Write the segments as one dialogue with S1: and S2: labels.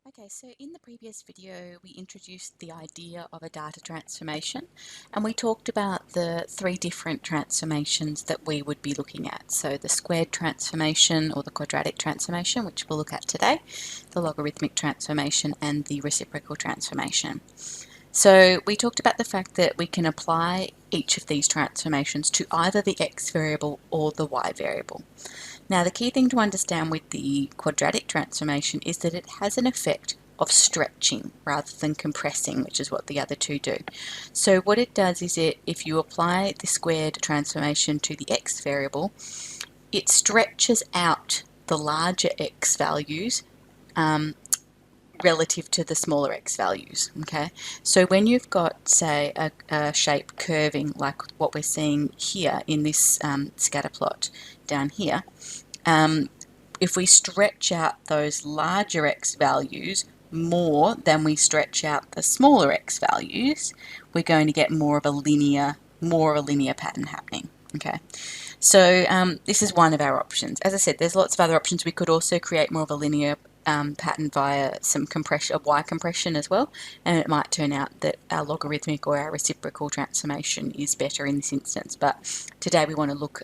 S1: Okay, so in the previous video we introduced the idea of a data transformation and we talked about the three different transformations that we would be looking at. So the squared transformation or the quadratic transformation, which we'll look at today, the logarithmic transformation and the reciprocal transformation. So we talked about the fact that we can apply each of these transformations to either the x variable or the y variable. Now the key thing to understand with the quadratic transformation is that it has an effect of stretching rather than compressing, which is what the other two do. So what it does is if you apply the squared transformation to the x variable, it stretches out the larger x values relative to the smaller x values. Okay, so when you've got, say, a shape curving like what we're seeing here in this scatter plot down here, if we stretch out those larger x values more than we stretch out the smaller x values, we're going to get more of a linear pattern happening. Okay, so this is one of our options. As I said, there's lots of other options. We could also create more of a linear pattern via some compression, y compression as well, and it might turn out that our logarithmic or our reciprocal transformation is better in this instance, but today we want to look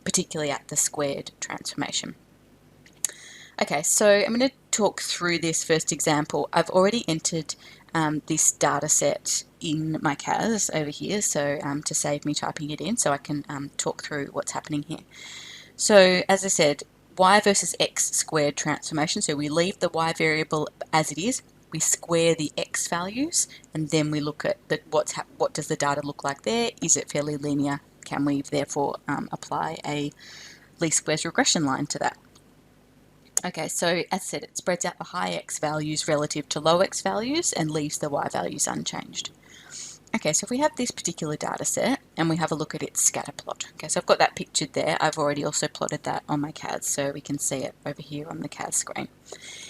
S1: particularly at the squared transformation. Okay, so I'm going to talk through this first example. I've already entered this data set in my CAS over here, so to save me typing it in, so I can talk through what's happening here. So as I said, y versus x squared transformation, so we leave the y variable as it is, we square the x values, and then we look at what does the data look like there. Is it fairly linear? Can we therefore apply a least squares regression line to that? Okay, so as I said, it spreads out the high x values relative to low x values and leaves the y values unchanged. Okay, so if we have this particular data set and we have a look at its scatter plot. Okay, so I've got that pictured there. I've already also plotted that on my CAD, so we can see it over here on the CAD screen.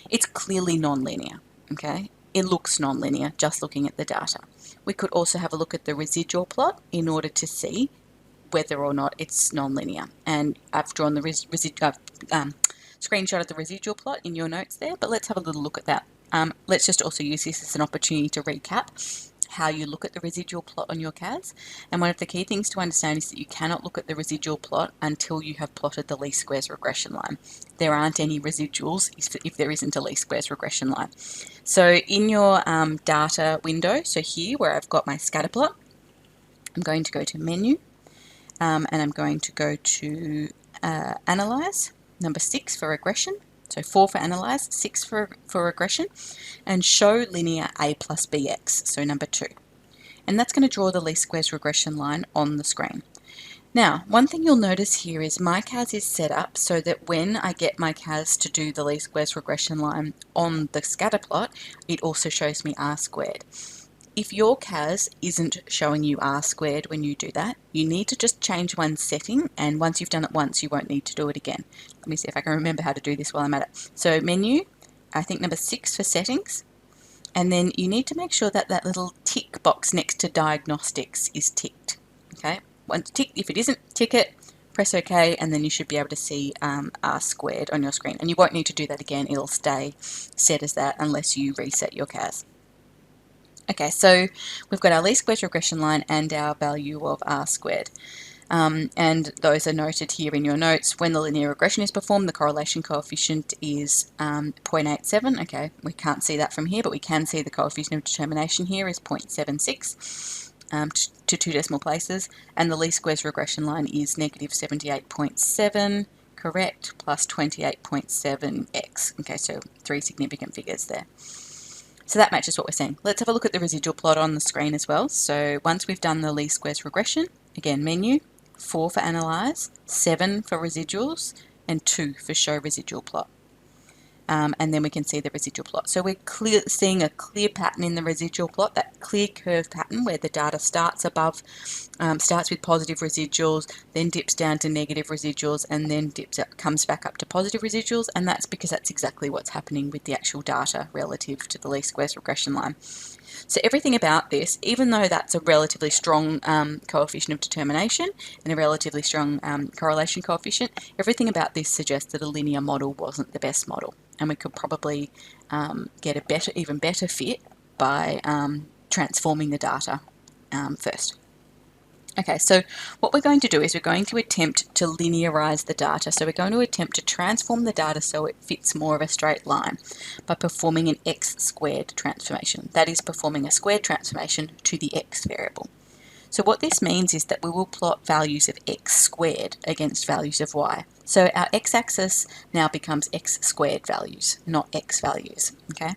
S1: It's clearly non-linear, okay? It looks non-linear just looking at the data. We could also have a look at the residual plot in order to see whether or not it's non-linear. And I've drawn the screenshot of the residual plot in your notes there, but let's have a little look at that. Let's just also use this as an opportunity to recap how you look at the residual plot on your CAS. And one of the key things to understand is that you cannot look at the residual plot until you have plotted the least squares regression line. There aren't any residuals if there isn't a least squares regression line. So in your data window, so here where I've got my scatter plot, I'm going to go to menu and I'm going to go to analyze, number 6 for regression. So 4 for analyze, 6 for regression, and show linear a plus bx, so number 2. And that's going to draw the least squares regression line on the screen. Now, one thing you'll notice here is my CAS is set up so that when I get my CAS to do the least squares regression line on the scatter plot, it also shows me r squared. If your CAS isn't showing you r squared when you do that, you need to just change one setting, and once you've done it once, you won't need to do it again. Let me see if I can remember how to do this while I'm at it. So menu, I think number 6 for settings, and then you need to make sure that that little tick box next to diagnostics is ticked. Okay, once ticked, if it isn't, tick it, press OK, and then you should be able to see r squared on your screen. And you won't need to do that again, it'll stay set as that unless you reset your CAS. Okay, so we've got our least squares regression line and our value of r squared. And those are noted here in your notes. When the linear regression is performed, the correlation coefficient is 0.87. Okay, we can't see that from here, but we can see the coefficient of determination here is 0.76 to 2 decimal places. And the least squares regression line is negative 78.7, correct, plus 28.7x. Okay, so 3 significant figures there. So that matches what we're seeing. Let's have a look at the residual plot on the screen as well. So once we've done the least squares regression, again menu, 4 for analyze, 7 for residuals, and 2 for show residual plot. And then we can see the residual plot. So we're seeing a clear pattern in the residual plot, that clear curve pattern where the data starts with positive residuals, then dips down to negative residuals, and then comes back up to positive residuals. And that's because that's exactly what's happening with the actual data relative to the least squares regression line. So everything about this, even though that's a relatively strong coefficient of determination and a relatively strong correlation coefficient, everything about this suggests that a linear model wasn't the best model. and we could probably get a even better fit by transforming the data first. Okay, so what we're going to do is we're going to attempt to linearize the data. So we're going to attempt to transform the data so it fits more of a straight line by performing an x squared transformation. That is performing a squared transformation to the x variable. So what this means is that we will plot values of x squared against values of y. So our x-axis now becomes x squared values, not x values. Okay.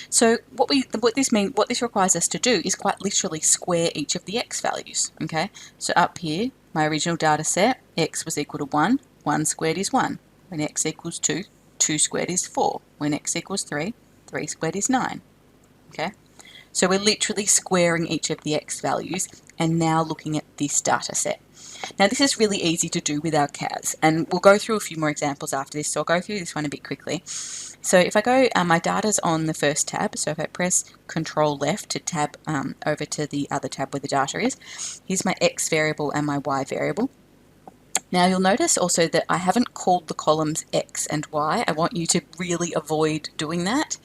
S1: So what this requires us to do is quite literally square each of the x values. Okay. So up here, my original data set, x was equal to 1. 1 squared is 1. When x equals 2, 2 squared is 4. When x equals 3, 3 squared is 9. Okay. So we're literally squaring each of the x values and now looking at this data set. Now this is really easy to do with our CAS, and we'll go through a few more examples after this, so I'll go through this one a bit quickly. So if I go, my data's on the first tab, so if I press Control left to tab over to the other tab where the data is, here's my x variable and my y variable. Now you'll notice also that I haven't called the columns x and y. I want you to really avoid doing that.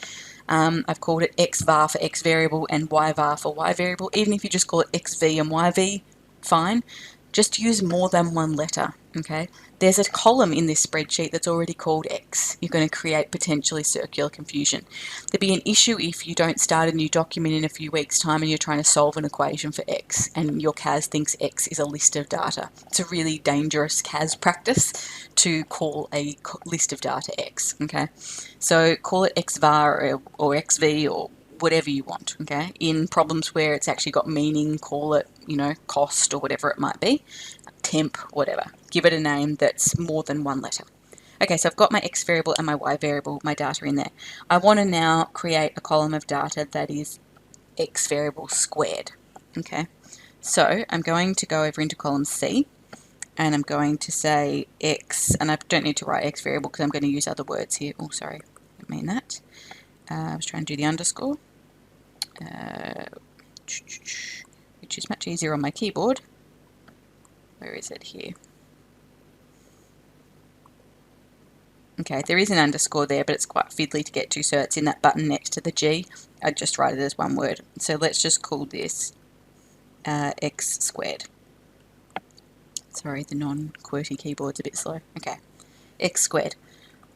S1: I've called it x var for x variable and y var for y variable. Even if you just call it xv and yv, fine. Just use more than one letter, okay? There's a column in this spreadsheet that's already called x. You're going to create potentially circular confusion. There'd be an issue if you don't start a new document in a few weeks' time and you're trying to solve an equation for x and your CAS thinks x is a list of data. It's a really dangerous CAS practice to call a list of data x, okay? So call it x var or xv or whatever you want, okay? In problems where it's actually got meaning, call it, you know, cost or whatever it might be, temp, whatever. Give it a name that's more than one letter. Okay, so I've got my x variable and my y variable, my data in there. I want to now create a column of data that is x variable squared, okay? So I'm going to go over into column C, and I'm going to say x, and I don't need to write x variable because I'm going to use other words here. Oh, sorry, I didn't mean that. I was trying to do the underscore, which is much easier on my keyboard. Where is it here? Okay, there is an underscore there, but it's quite fiddly to get to, so it's in that button next to the G. I just write it as one word. So let's just call this x squared. Sorry, the non-QWERTY keyboard's a bit slow. Okay, x squared.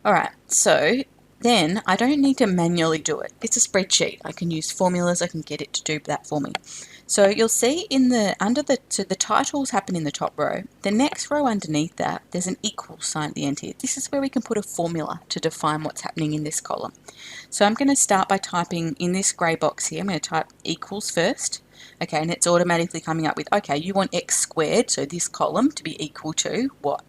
S1: Alright, so then I don't need to manually do it. It's a spreadsheet. I can use formulas. I can get it to do that for me. So you'll see in the the titles happen in the top row. The next row underneath that, there's an equal sign at the end here. This is where we can put a formula to define what's happening in this column. So I'm going to start by typing in this grey box here. I'm going to type equals first. Okay, and it's automatically coming up with, okay, you want x squared, so this column to be equal to what?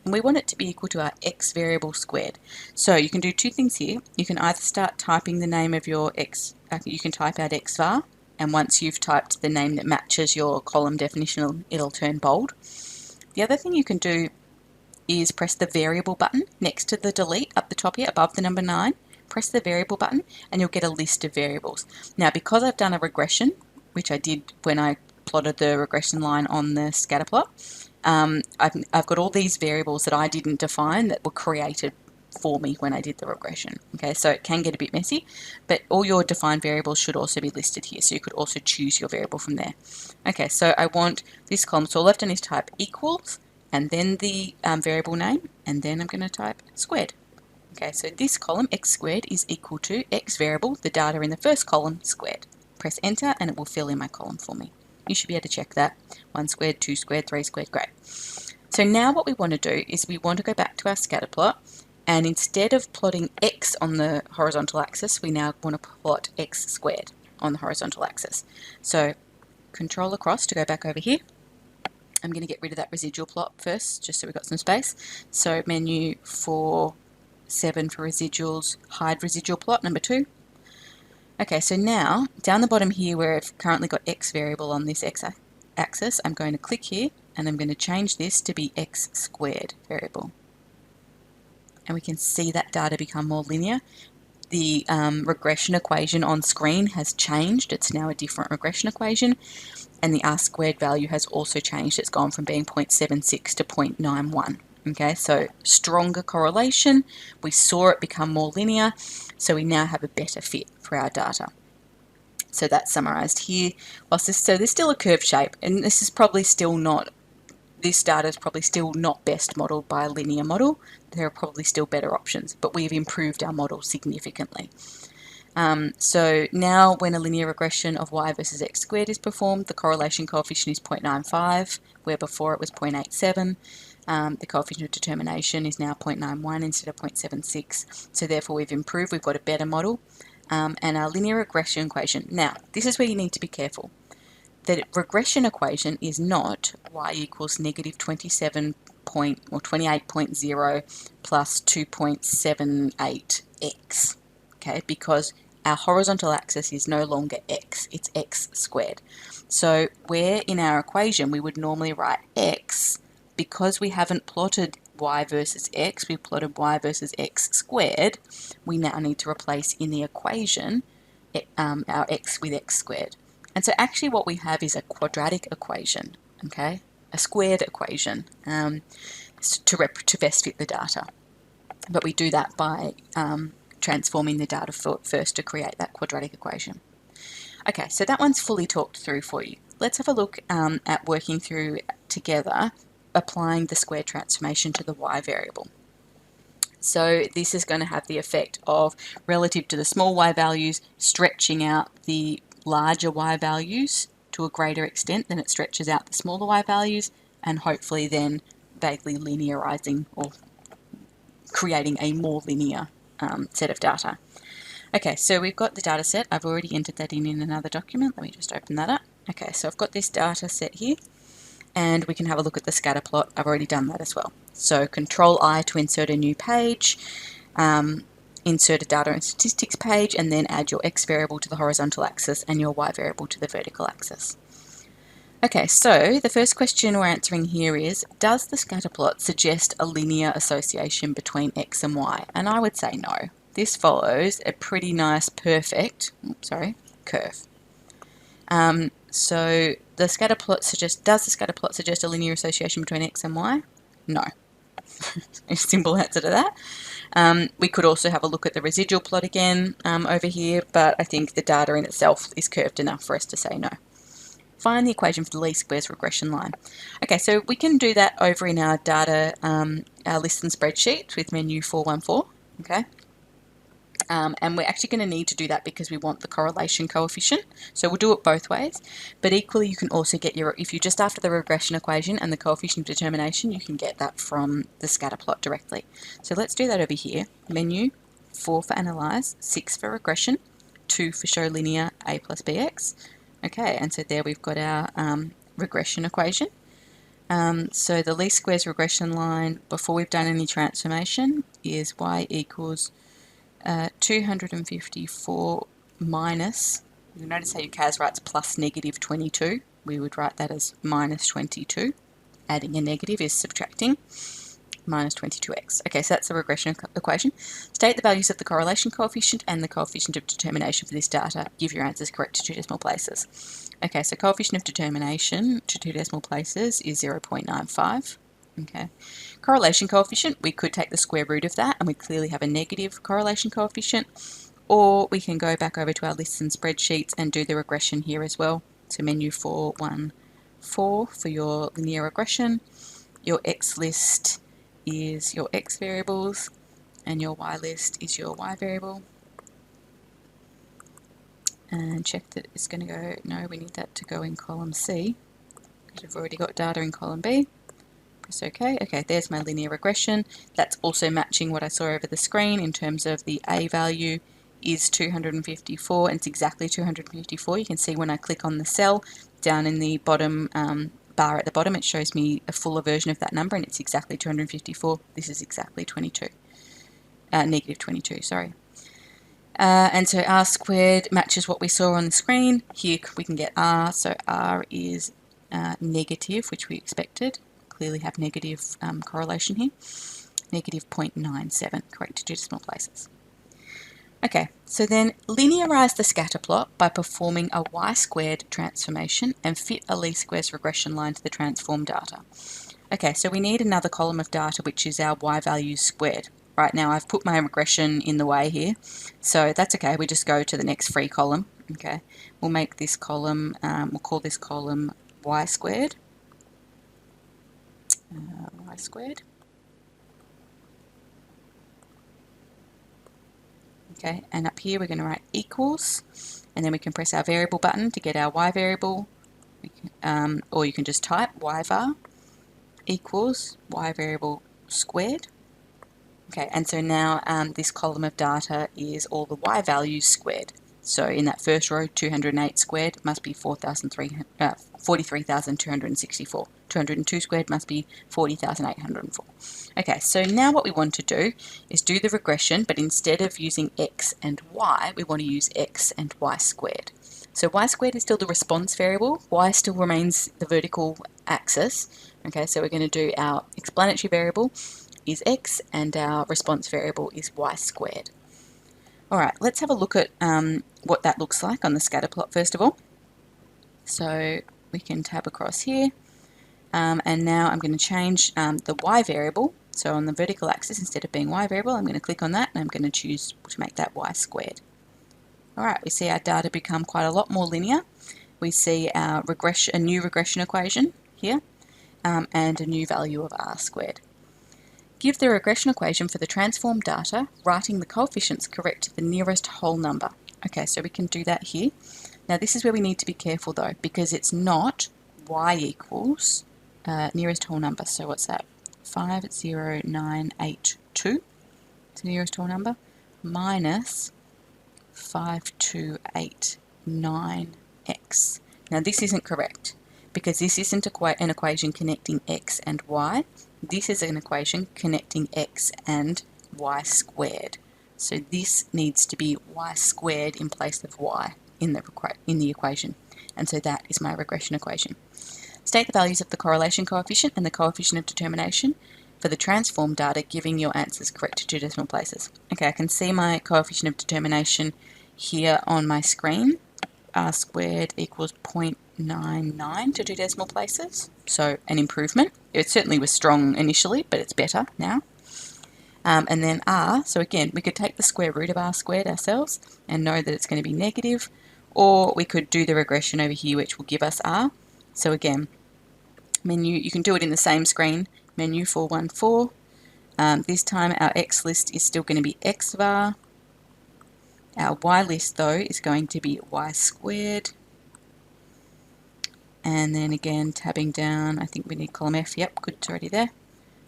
S1: And we want it to be equal to our x variable squared. So you can do two things here. You can either start typing the name of your x, you can type out x var, and once you've typed the name that matches your column definition, it'll turn bold. The other thing you can do is press the variable button next to the delete up the top here, above the number 9. Press the variable button and you'll get a list of variables. Now, because I've done a regression, which I did when I plotted the regression line on the scatterplot, I've got all these variables that I didn't define that were created for me when I did the regression. Okay, so it can get a bit messy, but all your defined variables should also be listed here, so you could also choose your variable from there. Okay, so I want this column, so all I've done is type equals, and then the variable name, and then I'm going to type squared. Okay, so this column, x squared, is equal to x variable, the data in the first column, squared. Press enter, and it will fill in my column for me. You should be able to check that. 1 squared, 2 squared, 3 squared, great. So now what we want to do is we want to go back to our scatter plot, and instead of plotting x on the horizontal axis, we now want to plot x squared on the horizontal axis. So control across to go back over here. I'm going to get rid of that residual plot first, just so we've got some space. So menu 4, 7 for residuals, hide residual plot, number 2. Okay, so now down the bottom here where I've currently got x variable on this x-axis, I'm going to click here and I'm going to change this to be x squared variable. And we can see that data become more linear. The regression equation on screen has changed. It's now a different regression equation. And the r squared value has also changed. It's gone from being 0.76 to 0.91. Okay, so stronger correlation, we saw it become more linear, so we now have a better fit for our data. So that's summarized here. So there's still a curved shape, and this is probably still not, this data is probably still not best modeled by a linear model. There are probably still better options, but we've improved our model significantly. So now when a linear regression of y versus x squared is performed, the correlation coefficient is 0.95, where before it was 0.87. The coefficient of determination is now 0.91 instead of 0.76. So therefore we've improved, we've got a better model. And our linear regression equation. Now, this is where you need to be careful. The regression equation is not y equals negative 28.0 plus 2.78x. Okay, because our horizontal axis is no longer x, it's x squared. So where in our equation we would normally write x, because we haven't plotted y versus x, we plotted y versus x squared, we now need to replace in the equation our x with x squared. And so actually what we have is a quadratic equation, okay, a squared equation to best fit the data. But we do that by transforming the data first to create that quadratic equation. Okay, so that one's fully talked through for you. Let's have a look at working through together, applying the square transformation to the y variable. So this is going to have the effect of, relative to the small y values, stretching out the larger y values to a greater extent than it stretches out the smaller y values, and hopefully then vaguely linearizing or creating a more linear set of data. Okay, so we've got the data set. I've already entered that in another document. Let me just open that up. Okay, so I've got this data set here, and we can have a look at the scatter plot. I've already done that as well. So Control I to insert a new page, insert a data and statistics page, and then add your x variable to the horizontal axis and your y variable to the vertical axis. Okay, so the first question we're answering here is, does the scatter plot suggest a linear association between x and y? And I would say no. This follows a pretty nice perfect, curve. So the scatter plot does the scatter plot suggest a linear association between x and y? No. A simple answer to that. We could also have a look at the residual plot again over here, but I think the data in itself is curved enough for us to say no. Find the equation for the least squares regression line. Okay, so we can do that over in our data, our list and spreadsheet with menu 414, okay? And we're actually going to need to do that because we want the correlation coefficient. So we'll do it both ways, but equally you can also get if you're just after the regression equation and the coefficient of determination, you can get that from the scatter plot directly. So let's do that over here. Menu, 4 for analyze, 6 for regression, 2 for show linear a plus bx. Okay, and so there we've got our regression equation. So the least squares regression line before we've done any transformation is y equals 254 minus, you'll notice how your CAS writes plus negative 22. We would write that as minus 22. Adding a negative is subtracting. Minus 22x. Okay, so that's the regression equation. State the values of the correlation coefficient and the coefficient of determination for this data. Give your answers correct to 2 decimal places. Okay, so coefficient of determination to 2 decimal places is 0.95. Okay. Correlation coefficient, we could take the square root of that and we clearly have a negative correlation coefficient, or we can go back over to our lists and spreadsheets and do the regression here as well. So menu 414 for your linear regression. Your x list is your x variables and your y list is your y variable. And check that it's going to go, no, we need that to go in column C because we've already got data in column B. Press OK. Okay, there's my linear regression. That's also matching what I saw over the screen in terms of the A value is 254 and it's exactly 254. You can see when I click on the cell down in the bottom bar at the bottom, it shows me a fuller version of that number and it's exactly 254. This is exactly 22. Negative 22, sorry. And so r squared matches what we saw on the screen. Here we can get r, so r is negative, which we expected. Clearly have negative correlation here. Negative 0.97, correct to 2 decimal places. Okay, so then linearize the scatter plot by performing a y squared transformation and fit a least squares regression line to the transformed data. Okay, so we need another column of data, which is our y values squared. Right now I've put my regression in the way here, so that's okay. We just go to the next free column. Okay, we'll make this column, we'll call this column y squared. Y squared. Okay, and up here we're going to write equals, and then we can press our variable button to get our y variable, or you can just type y var equals y variable squared. Okay, and so now this column of data is all the y values squared. So in that first row, 208 squared must be 43,264. 202 squared must be 40,804. Okay, so now what we want to do is do the regression, but instead of using x and y, we want to use x and y squared. So y squared is still the response variable, y still remains the vertical axis. Okay, so we're going to do our explanatory variable is x and our response variable is y squared. Alright, let's have a look at what that looks like on the scatter plot first of all. So we can tab across here, and now I'm going to change the y variable. So on the vertical axis, instead of being y variable, I'm going to click on that and I'm going to choose to make that y squared. Alright, we see our data become quite a lot more linear. We see our a new regression equation here, and a new value of r squared. Give the regression equation for the transformed data, writing the coefficients correct to the nearest whole number. Okay, so we can do that here. Now this is where we need to be careful though, because it's not y equals nearest whole number. So what's that? 50982 is the nearest whole number, minus 5289x. Now this isn't correct, because this isn't an equation connecting x and y. This is an equation connecting x and y squared. So this needs to be y squared in place of y in the equation. And so that is my regression equation. State the values of the correlation coefficient and the coefficient of determination for the transformed data, giving your answers correct to 2 decimal places. Okay, I can see my coefficient of determination here on my screen. R squared equals 0.99 to 2 decimal places, so an improvement. It certainly was strong initially, but it's better now. And then r, so again, we could take the square root of r squared ourselves and know that it's going to be negative, or we could do the regression over here, which will give us r. So again, menu, you can do it in the same screen, menu 414. This time our x list is still going to be x var. Our y list though is going to be y squared. And then again, tabbing down, I think we need column F. Yep, good, it's already there.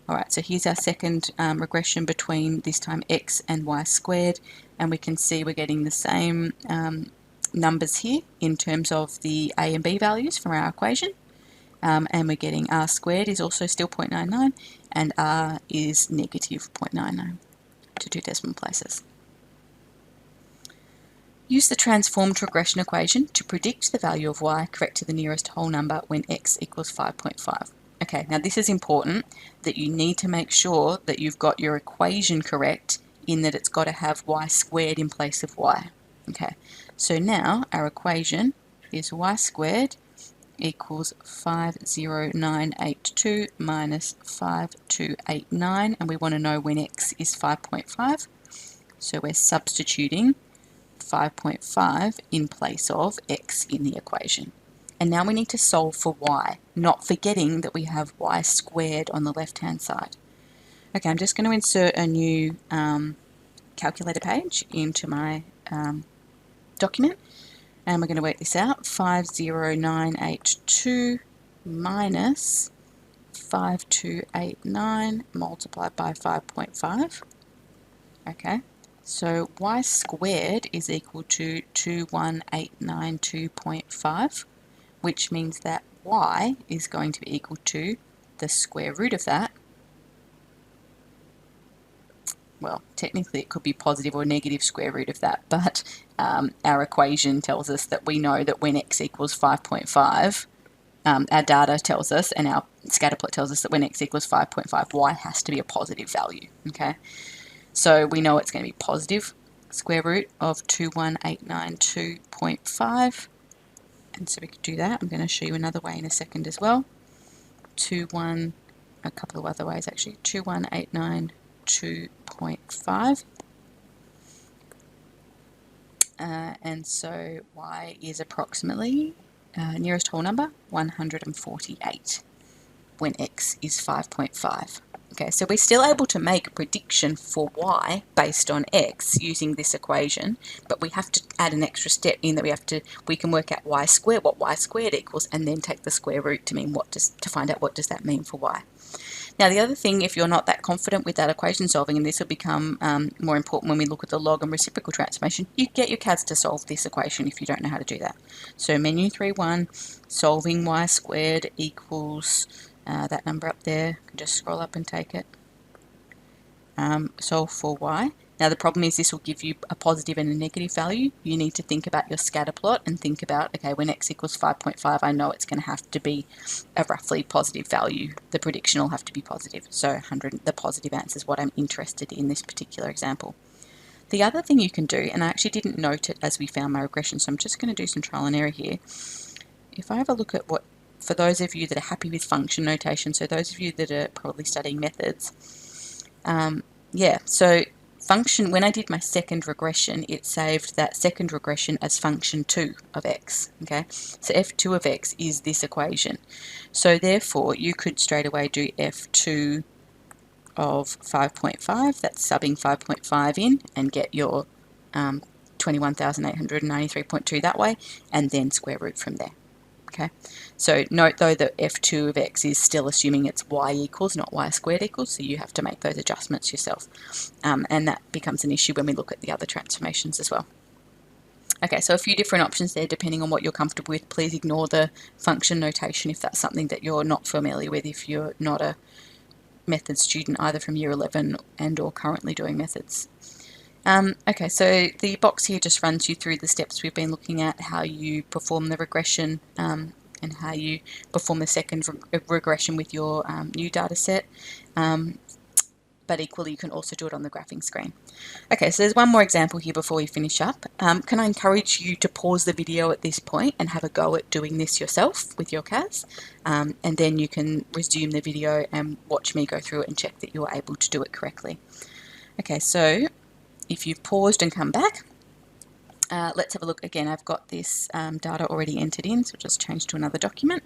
S1: Alright, so here's our second regression between this time x and y squared, and we can see we're getting the same numbers here in terms of the a and b values from our equation. And we're getting r squared is also still 0.99, and r is negative 0.99 to 2 decimal places. Use the transformed regression equation to predict the value of y correct to the nearest whole number when x equals 5.5. Okay, now this is important, that you need to make sure that you've got your equation correct, in that it's got to have y squared in place of y. Okay, so now our equation is y squared equals 50982 minus 5289, and we want to know when x is 5.5. So we're substituting 5.5 in place of x in the equation. And now we need to solve for y, not forgetting that we have y squared on the left-hand side. Okay, I'm just going to insert a new calculator page into my document, and we're going to work this out. 50982 minus 5289 multiplied by 5.5. Okay, so y squared is equal to 21892.5, which means that y is going to be equal to the square root of that. Well, technically it could be positive or negative square root of that, but our equation tells us that we know that when x equals 5.5, our data tells us, and our scatterplot tells us that when x equals 5.5, y has to be a positive value. Okay, so we know it's going to be positive square root of 21892.5, and so we could do that. I'm going to show you another way in a second as well. 21892 a couple of other ways actually. 21892.5. And so y is approximately, nearest whole number, 148 when x is 5.5. Okay, so we're still able to make a prediction for y based on x using this equation, but we have to add an extra step in that we can work out y squared, what y squared equals, and then take the square root to find out what does that mean for y. Now the other thing, if you're not that confident with that equation solving, and this will become more important when we look at the log and reciprocal transformation, you get your CADs to solve this equation if you don't know how to do that. So menu 3.1, solving y squared equals that number up there. You can just scroll up and take it. Solve for y. Now the problem is this will give you a positive and a negative value. You need to think about your scatter plot and think about, okay, when x equals 5.5, I know it's going to have to be a roughly positive value. The prediction will have to be positive. So 100, the positive answer is what I'm interested in this particular example. The other thing you can do, and I actually didn't note it as we found my regression, so I'm just going to do some trial and error here. If I have a look at what, for those of you that are happy with function notation, so those of you that are probably studying methods, yeah, so function, when I did my second regression, it saved that second regression as function 2 of x, okay? So f2 of x is this equation. So therefore, you could straight away do f2 of 5.5, that's subbing 5.5 in, and get your 21,893.2 that way, and then square root from there. Okay, so note though that f2 of x is still assuming it's y equals, not y squared equals, so you have to make those adjustments yourself. And that becomes an issue when we look at the other transformations as well. Okay, so a few different options there depending on what you're comfortable with. Please ignore the function notation if that's something that you're not familiar with, if you're not a method student either from year 11 and or currently doing methods. Okay, so the box here just runs you through the steps we've been looking at, how you perform the regression and how you perform the second regression with your new data set. But equally, you can also do it on the graphing screen. Okay, so there's one more example here before we finish up. Can I encourage you to pause the video at this point and have a go at doing this yourself with your CAS? And then you can resume the video and watch me go through it and check that you're able to do it correctly. Okay, so if you've paused and come back, let's have a look again. I've got this data already entered in, so I'll just change to another document.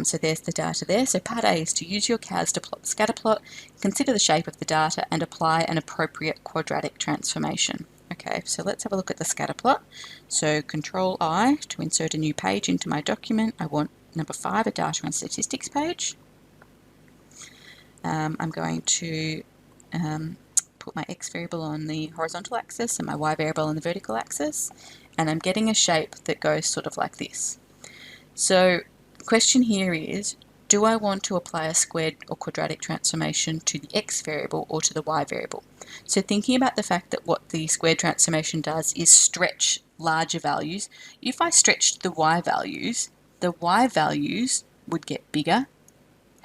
S1: So there's the data there. So part A is to use your CAS to plot the scatter plot, consider the shape of the data, and apply an appropriate quadratic transformation. Okay, so let's have a look at the scatter plot. So Control I to insert a new page into my document. I want number 5, a data and statistics page. I'm going to put my x variable on the horizontal axis and my y variable on the vertical axis, and I'm getting a shape that goes sort of like this. So the question here is, do I want to apply a squared or quadratic transformation to the x variable or to the y variable? So thinking about the fact that what the squared transformation does is stretch larger values, if I stretched the y values would get bigger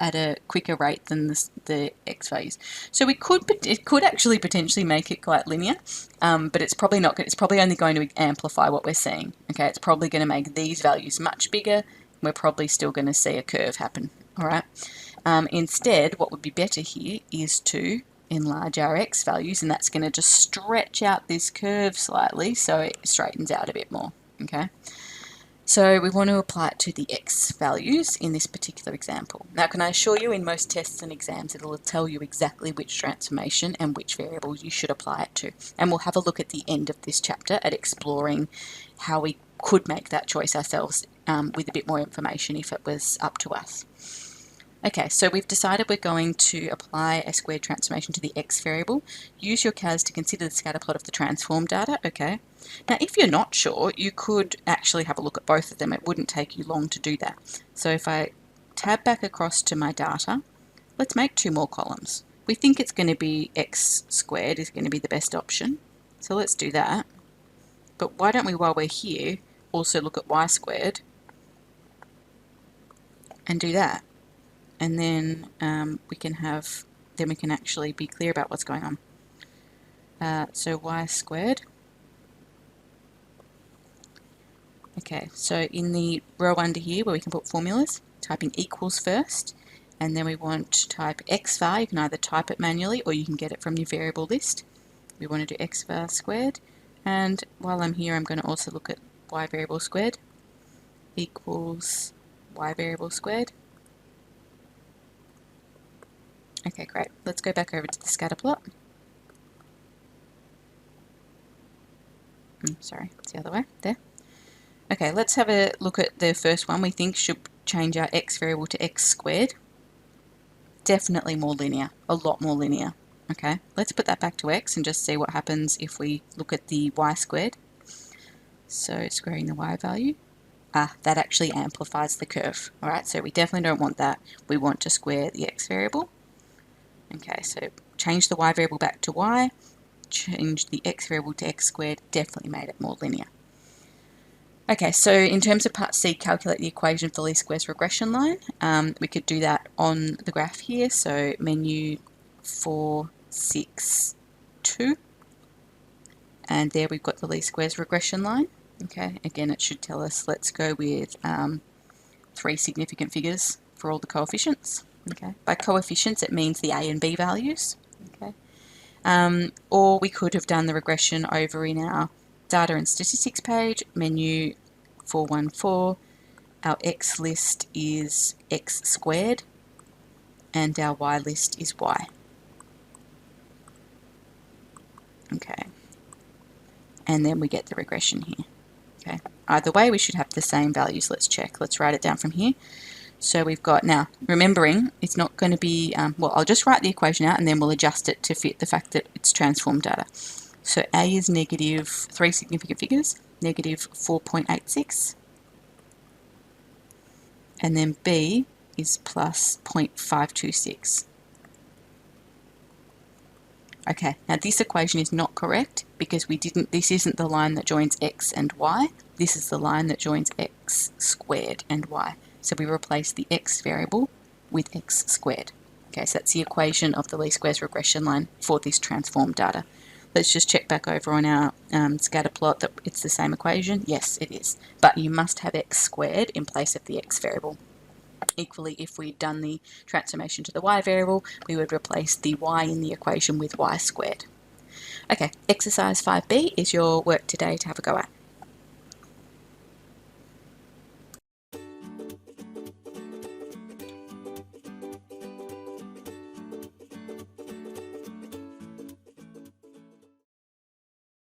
S1: at a quicker rate than the x values. So it could actually potentially make it quite linear, but it's probably not. It's probably only going to amplify what we're seeing. Okay, it's probably going to make these values much bigger. We're probably still going to see a curve happen. All right. Instead, what would be better here is to enlarge our x values, and that's going to just stretch out this curve slightly so it straightens out a bit more. Okay. So we want to apply it to the x values in this particular example. Now, can I assure you, in most tests and exams, it'll tell you exactly which transformation and which variables you should apply it to. And we'll have a look at the end of this chapter at exploring how we could make that choice ourselves with a bit more information if it was up to us. Okay, so we've decided we're going to apply a squared transformation to the x variable. Use your CAS to consider the scatter plot of the transform data. Okay. Now, if you're not sure, you could actually have a look at both of them. It wouldn't take you long to do that. So if I tab back across to my data, let's make 2 more columns. We think it's going to be x squared is going to be the best option. So let's do that. But why don't we, while we're here, also look at y squared and do that. And then we can actually be clear about what's going on. So y squared. Okay, so in the row under here where we can put formulas, type in equals first, and then we want to type x var. You can either type it manually or you can get it from your variable list. We want to do x var squared, and while I'm here I'm going to also look at y variable squared equals y variable squared. Okay, great. Let's go back over to the scatter plot. Sorry, it's the other way, there. Okay, let's have a look at the first one we think should change our x variable to x squared. Definitely more linear, a lot more linear. Okay, let's put that back to x and just see what happens if we look at the y squared. So squaring the y value, that actually amplifies the curve. Alright, so we definitely don't want that. We want to square the x variable. Okay, so change the y variable back to y, change the x variable to x squared, definitely made it more linear. Okay, so in terms of part C, calculate the equation for the least squares regression line. We could do that on the graph here. So menu 4, 6, 2. And there we've got the least squares regression line. Okay, again, it should tell us, let's go with 3 significant figures for all the coefficients. Okay, by coefficients, it means the A and B values. Okay, or we could have done the regression over in our data and statistics page, menu 414, our x list is x squared and our y list is y. Okay, and then we get the regression here. Okay, either way we should have the same values. Let's check. Let's write it down from here. So we've got, now remembering it's not going to be, well, I'll just write the equation out and then we'll adjust it to fit the fact that it's transformed data. So A is negative 3 significant figures, negative 4.86, and then B is plus 0.526. Okay, now this equation is not correct because this isn't the line that joins x and y, this is the line that joins x squared and y. So we replace the x variable with x squared. Okay, so that's the equation of the least squares regression line for this transformed data. Let's just check back over on our scatter plot that it's the same equation. Yes, it is. But you must have x squared in place of the x variable. Equally, if we'd done the transformation to the y variable, we would replace the y in the equation with y squared. Okay, exercise 5b is your work today to have a go at.